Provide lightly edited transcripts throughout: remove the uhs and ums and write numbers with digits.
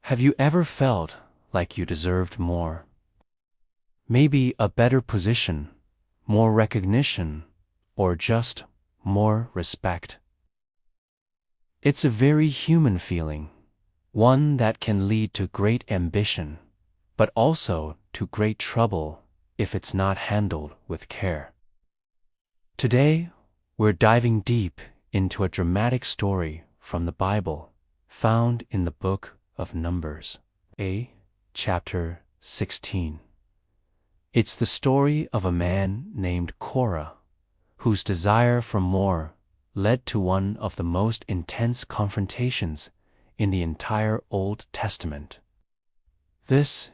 Have you ever felt like you deserved more? Maybe a better position, more recognition, or just more respect? It's a very human feeling, one that can lead to great ambition, but also to great trouble if it's not handled with care. Today, we're diving deep into a dramatic story from the Bible found in the book of Numbers, chapter 16. It's the story of a man named Korah, whose desire for more led to one of the most intense confrontations in the entire Old Testament. This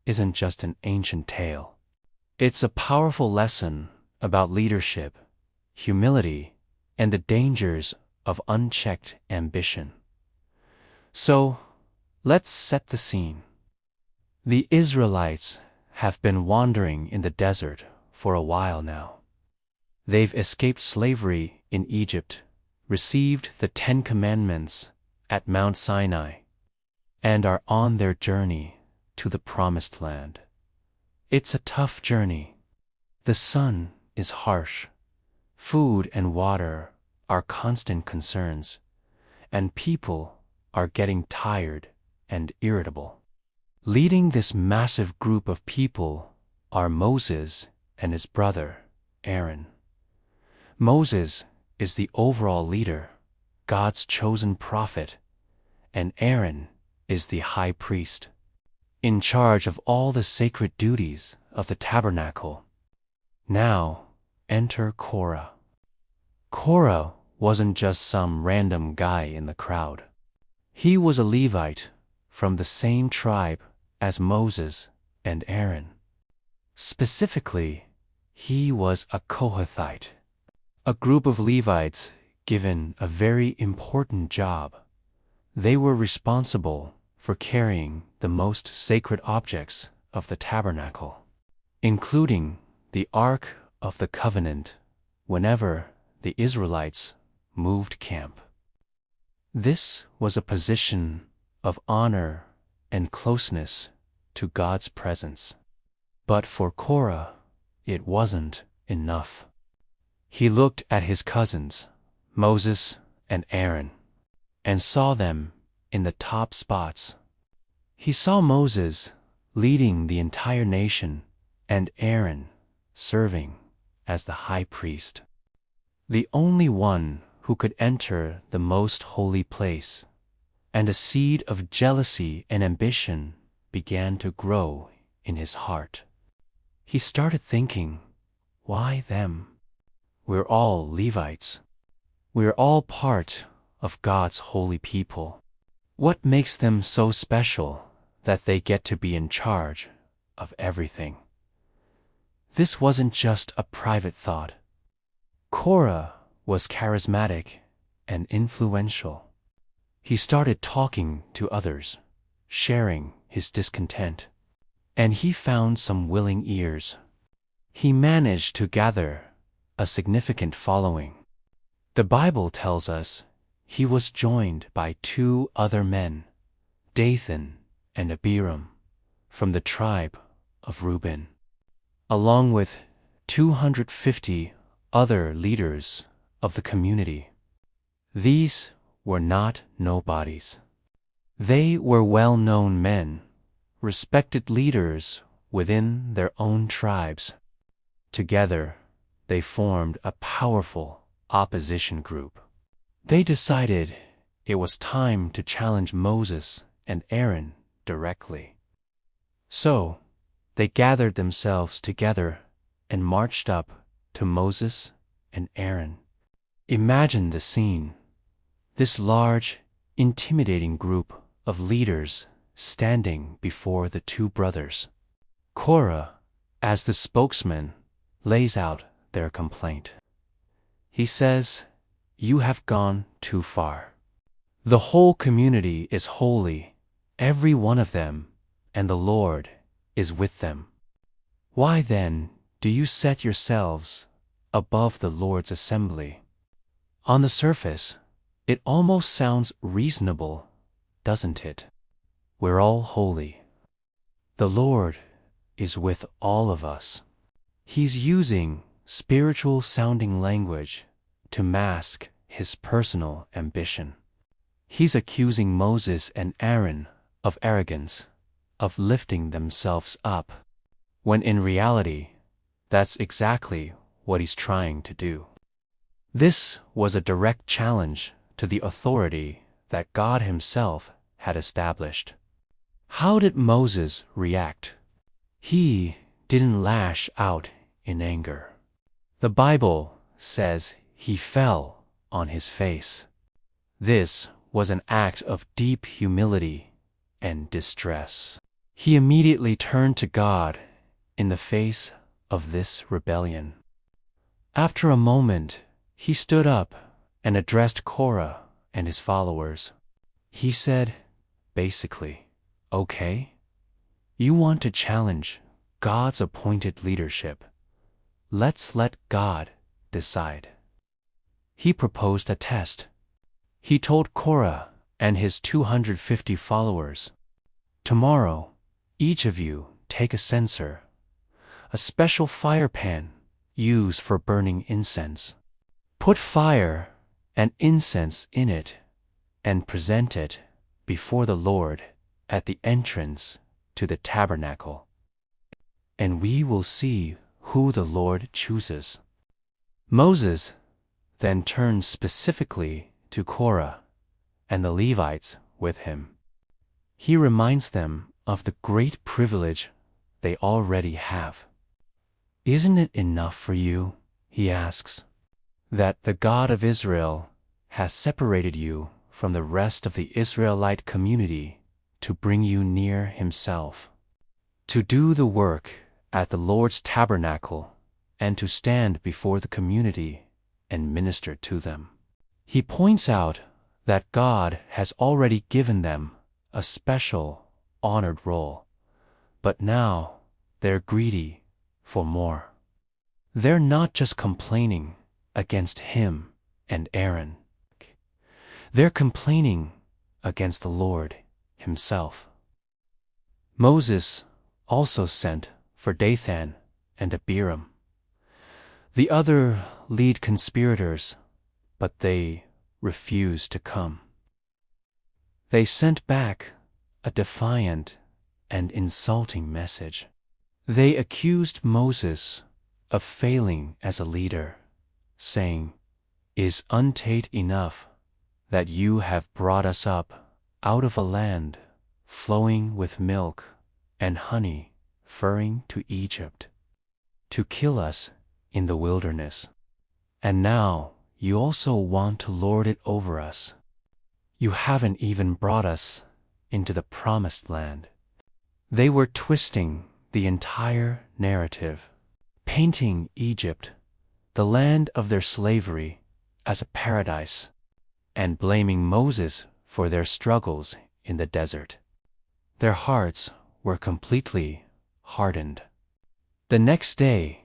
isn't just an ancient tale. It's a powerful lesson about leadership, humility, and the dangers of unchecked ambition. So, let's set the scene. The Israelites have been wandering in the desert for a while now. They've escaped slavery in Egypt, received the 10 Commandments at Mount Sinai, and are on their journey to the Promised Land. It's a tough journey. The sun is harsh. Food and water are constant concerns, and people are getting tired and irritable. Leading this massive group of people are Moses and his brother, Aaron. Moses is the overall leader, God's chosen prophet, and Aaron is the high priest, in charge of all the sacred duties of the tabernacle. Now, enter Korah. Korah wasn't just some random guy in the crowd. He was a Levite from the same tribe as Moses and Aaron. Specifically, he was a Kohathite, a group of Levites given a very important job. They were responsible for carrying the most sacred objects of the tabernacle, including the Ark of the Covenant whenever the Israelites moved camp. This was a position of honor and closeness to God's presence. But for Korah, it wasn't enough. He looked at his cousins, Moses and Aaron, and saw them in the top spots. He saw Moses leading the entire nation and Aaron serving as the high priest, the only one who could enter the most holy place, and a seed of jealousy and ambition began to grow in his heart. He started thinking, why them? We're all Levites. We're all part of God's holy people. What makes them so special that they get to be in charge of everything? This wasn't just a private thought. Korah was charismatic and influential. He started talking to others, sharing his discontent, and he found some willing ears. He managed to gather a significant following. The Bible tells us he was joined by 2 other men, Dathan and Abiram, from the tribe of Reuben, along with 250 other leaders of the community. These were not nobodies. They were well-known men, respected leaders within their own tribes. Together, they formed a powerful opposition group. They decided it was time to challenge Moses and Aaron directly. So, they gathered themselves together and marched up to Moses and Aaron. Imagine the scene. This large, intimidating group of leaders standing before the 2 brothers. Korah, as the spokesman, lays out their complaint. He says, "You have gone too far. The whole community is holy, every one of them, and the Lord is with them. Why then do you set yourselves above the Lord's assembly?" On the surface, it almost sounds reasonable, doesn't it? we're all holy. The Lord is with all of us. He's using spiritual sounding language to mask his personal ambition. He's accusing Moses and Aaron of arrogance, of lifting themselves up, when in reality, that's exactly what he's trying to do. This was a direct challenge to the authority that God himself had established. How did Moses react? He didn't lash out in anger. The Bible says he fell on his face. This was an act of deep humility and distress. He immediately turned to God in the face of this rebellion. After a moment, he stood up and addressed Korah and his followers. He said, basically, okay, you want to challenge God's appointed leadership. Let's let God decide. He proposed a test. He told Korah and his 250 followers, tomorrow, each of you take a censer, a special fire pan used for burning incense. Put fire and incense in it and present it before the Lord at the entrance to the tabernacle. And we will see who the Lord chooses. Moses then turned specifically to Korah and the Levites with him. He reminds them of the great privilege they already have. Isn't it enough for you, he asks, that the God of Israel has separated you from the rest of the Israelite community to bring you near himself, to do the work at the Lord's tabernacle and to stand before the community and minister to them? He points out that God has already given them a special, honored role, but now they're greedy for more. They're not just complaining against him and Aaron. They're complaining against the Lord himself. Moses also sent for Dathan and Abiram, the other lead conspirators, but they refused to come. They sent back a defiant and insulting message. They accused Moses of failing as a leader, saying, "Is untate enough that you have brought us up out of a land flowing with milk and honey, referring to Egypt, to kill us in the wilderness? And now you also want to lord it over us. You haven't even brought us into the promised land." They were twisting the entire narrative, painting Egypt, the land of their slavery, as a paradise, and blaming Moses for their struggles in the desert. Their hearts were completely hardened. The next day,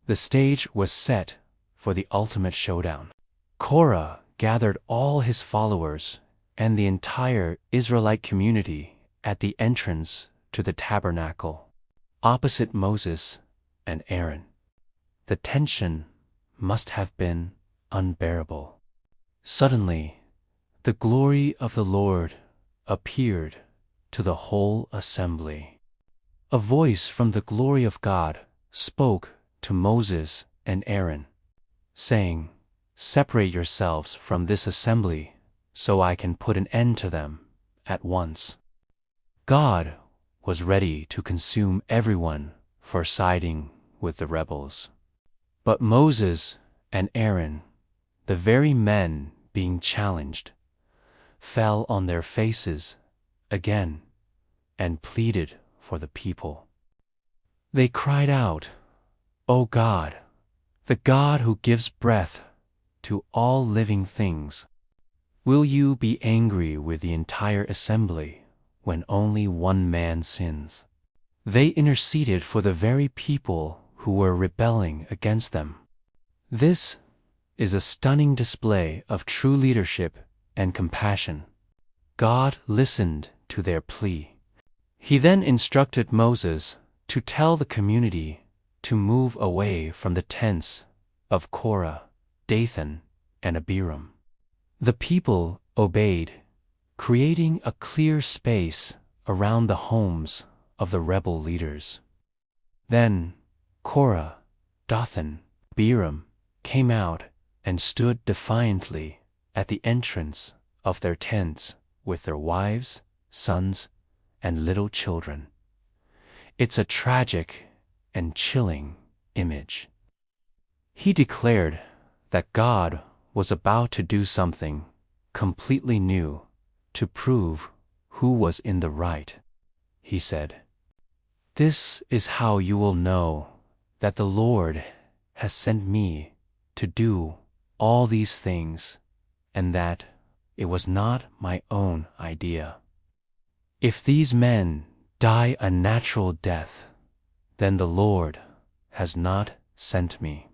the stage was set for the ultimate showdown. Korah gathered all his followers and the entire Israelite community at the entrance to the tabernacle, opposite Moses and Aaron. The tension must have been unbearable. Suddenly, the glory of the Lord appeared to the whole assembly. A voice from the glory of God spoke to Moses and Aaron, saying, "Separate yourselves from this assembly so I can put an end to them at once." God was ready to consume everyone for siding with the rebels. But Moses and Aaron, the very men being challenged, fell on their faces again and pleaded for the people. They cried out, "O God, the God who gives breath to all living things, will you be angry with the entire assembly when only one man sins?" They interceded for the very people who were rebelling against them. This is a stunning display of true leadership and compassion. God listened to their plea. He then instructed Moses to tell the community to move away from the tents of Korah, Dathan, and Abiram. The people obeyed, creating a clear space around the homes of the rebel leaders. Then Korah, Dathan, Abiram came out and stood defiantly at the entrance of their tents with their wives, sons, and little children. It's a tragic and chilling image. He declared that God was about to do something completely new to prove who was in the right. He said, "This is how you will know that the Lord has sent me to do all these things, and that it was not my own idea. If these men die a natural death, then the Lord has not sent me.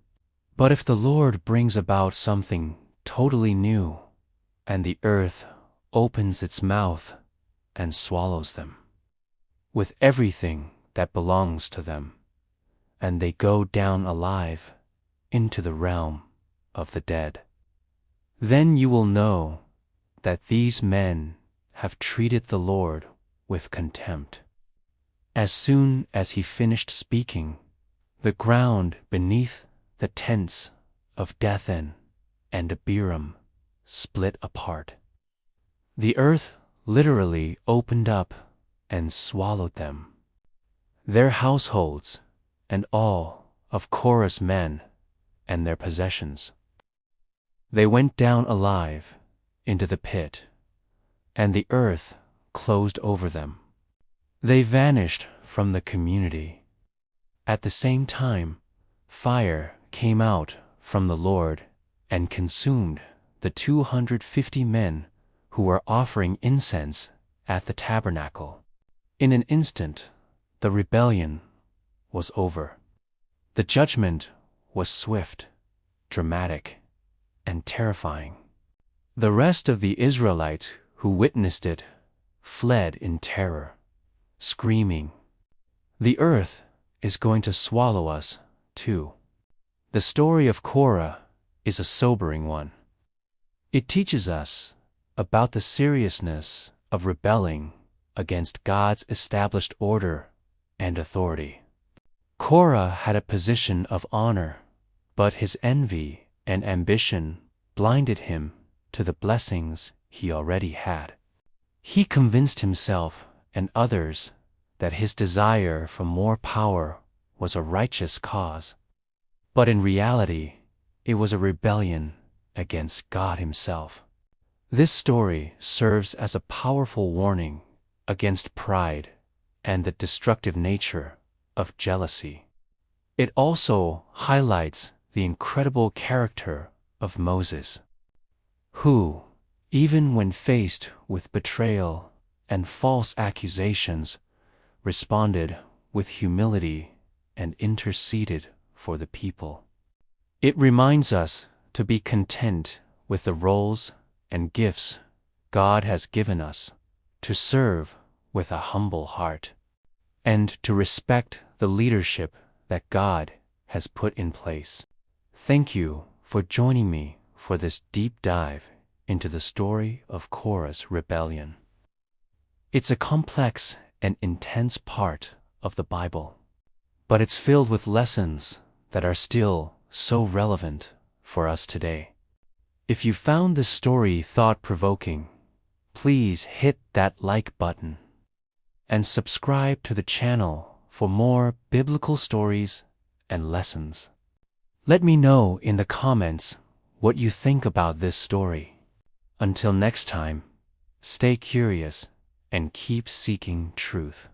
But if the Lord brings about something totally new, and the earth opens its mouth and swallows them, with everything that belongs to them, and they go down alive into the realm of the dead, then you will know that these men have treated the Lord with contempt." As soon as he finished speaking, the ground beneath the tents of Dathan and Abiram split apart. The earth literally opened up and swallowed them, their households, and all of Korah's men and their possessions. They went down alive into the pit, and the earth closed over them. They vanished from the community. At the same time, fire came out from the Lord and consumed the 250 men who were offering incense at the tabernacle. In an instant, the rebellion was over. The judgment was swift, dramatic, and terrifying. The rest of the Israelites who witnessed it fled in terror, screaming, "The earth is going to swallow us, too." The story of Korah is a sobering one. It teaches us about the seriousness of rebelling against God's established order and authority. Korah had a position of honor, but his envy and ambition blinded him to the blessings he already had. He convinced himself and others that his desire for more power was a righteous cause, but in reality, it was a rebellion against God himself. This story serves as a powerful warning against pride and the destructive nature of jealousy. It also highlights the incredible character of Moses, who, even when faced with betrayal and false accusations, responded with humility and interceded for the people. It reminds us to be content with the roles and gifts God has given us, to serve with a humble heart, and to respect the leadership that God has put in place. Thank you for joining me for this deep dive into the story of Korah's rebellion. It's a complex and intense part of the Bible, but it's filled with lessons that are still so relevant for us today. If you found this story thought-provoking, please hit that like button and subscribe to the channel for more biblical stories and lessons. Let me know in the comments what you think about this story. Until next time, stay curious and keep seeking truth.